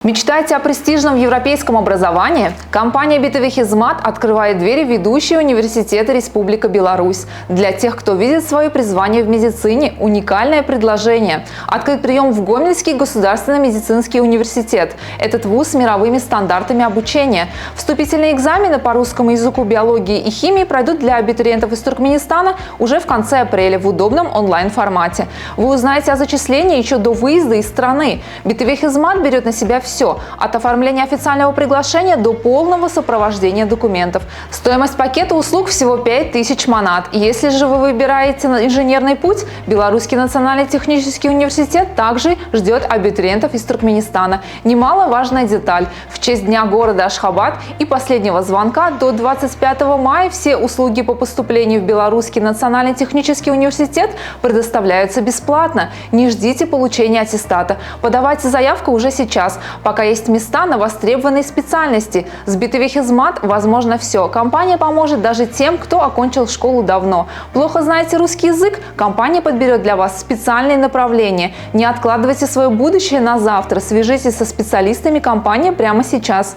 Мечтаете о престижном европейском образовании? Компания BTV Хизмат открывает двери в ведущие университеты Республика Беларусь. Для тех, кто видит свое призвание в медицине, уникальное предложение. Открыт прием в Гомельский государственный медицинский университет. Этот вуз с мировыми стандартами обучения. Вступительные экзамены по русскому языку, биологии и химии пройдут для абитуриентов из Туркменистана уже в конце апреля в удобном онлайн-формате. Вы узнаете о зачислении еще до выезда из страны. BTV Хизмат берет на себя все, от оформления официального приглашения до полного сопровождения документов. Стоимость пакета услуг всего 5000 манат. Если же вы выбираете инженерный путь, Белорусский национальный технический университет также ждет абитуриентов из Туркменистана. Немаловажная деталь. В честь Дня города Ашхабад и последнего звонка до 25 мая все услуги по поступлению в Белорусский национальный технический университет предоставляются бесплатно. Не ждите получения аттестата. Подавайте заявку уже сейчас, пока есть места на востребованные специальности. С BTV Хизмат возможно все. Компания поможет даже тем, кто окончил школу давно. Плохо знаете русский язык? Компания подберет для вас специальные направления. Не откладывайте свое будущее на завтра. Свяжитесь со специалистами компании прямо сейчас.